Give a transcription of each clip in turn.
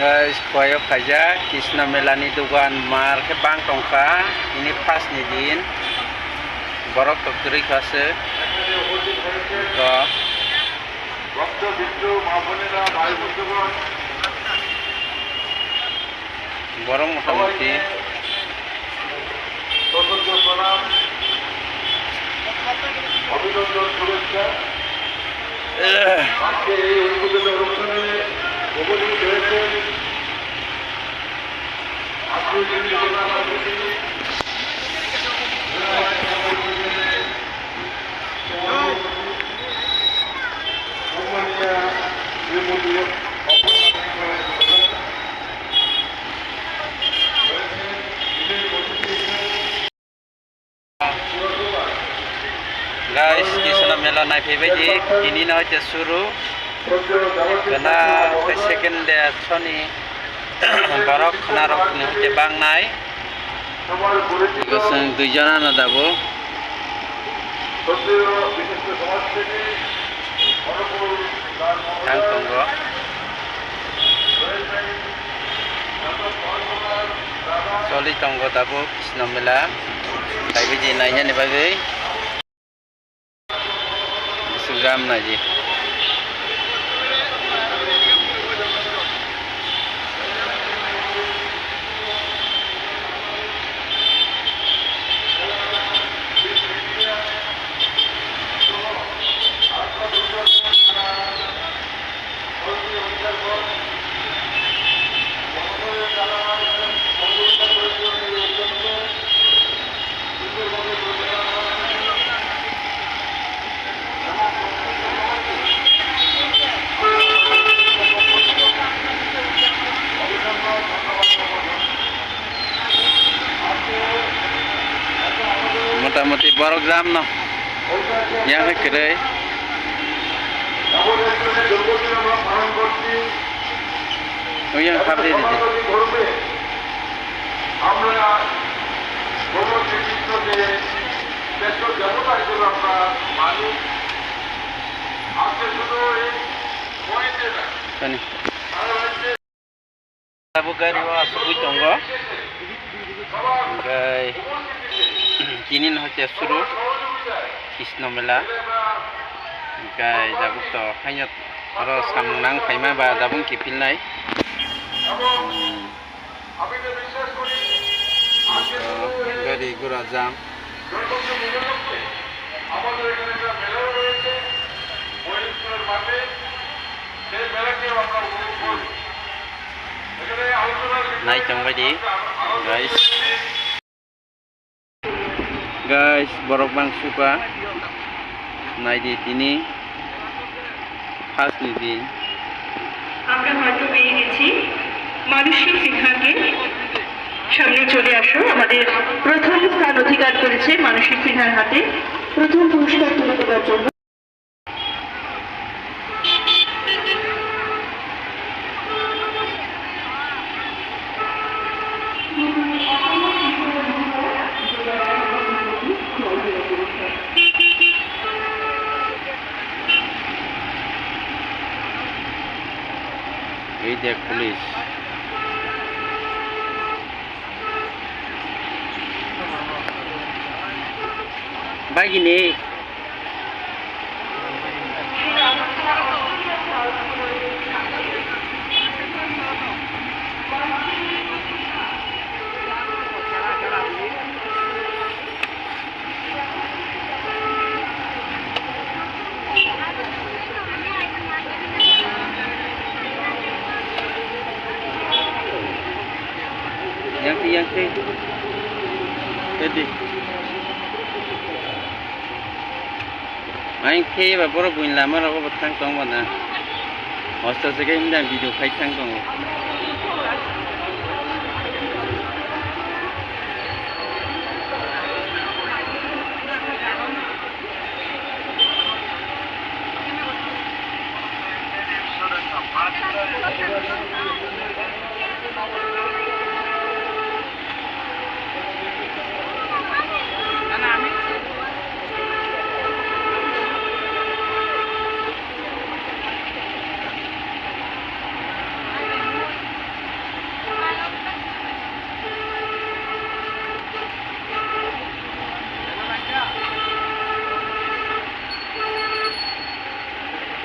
Guys, koyo kaja Krishna Melani dugan mar ke bang tongka ini pas ni din borok tokri kase to ভক্ত বিন্দু মা বোনেরা ভাই বন্ধুগণ borok motamuti সশস্ত্র প্রণাম অভিনন্দন শুভেচ্ছা আজকে এই উদ্বোধন অনুষ্ঠানে উপস্থিত হয়েছেন guys Krishna Mela nai phebedi ini na hoite suru kana ke second day soni borok khana rok ni hoite bang nai gosang duijona na dabo tang tongo soli tongo dabo Krishna Mela phebedi nai jani bagai Gram naji মোটামুটি বড় গ্রাম না ইয়া করে ওই খাবি দিদি আমরা নেতৃত্বকে শ্রেষ্ঠ দেবতা হিসেবে আমরা মানি আজকে শুধু এই পয়েন্টে না Abu gari wa subuh tonggo, gai kini hote suru Krishna Mela, gai jabuk to hanya aro samnang kaima ba dabung kipil nai, gari gura jam. Naik congbai di guys borok bang suka naik di sini khas nih di আমরা হয়তো পেয়ে গেছি মানসিক সিনহাকে সামনে চলে আসো আমাদের প্রথম স্থান অধিকার করেছে মানসিক সিনহার হাতে প্রথম পুরস্কার তুলে দেওয়ার জন্য এই দেখ police বাগিনি yang jadi main ke ba boro buin lama ro ba thang tong ba na hosta se ke inda video khai thang tong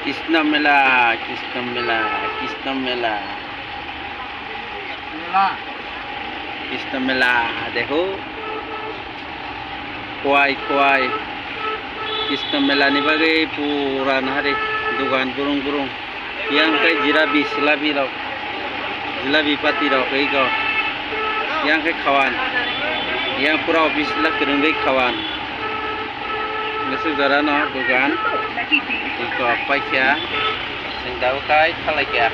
Krishna মেলা কৃষ্ণ মেলা কৃষ্ণ মেলা কৃষ্ণ মেলা দেখো kuai kৃষ্ণ মেলানি বাগে পুরান হারে দোকান burung burung yang kai jirabi silabi rok jilabi pati rok ei go yang kai kawan yang pura office la kerenggai kawan mesuk jara no dogan iko paikya sing dau kai thalaikia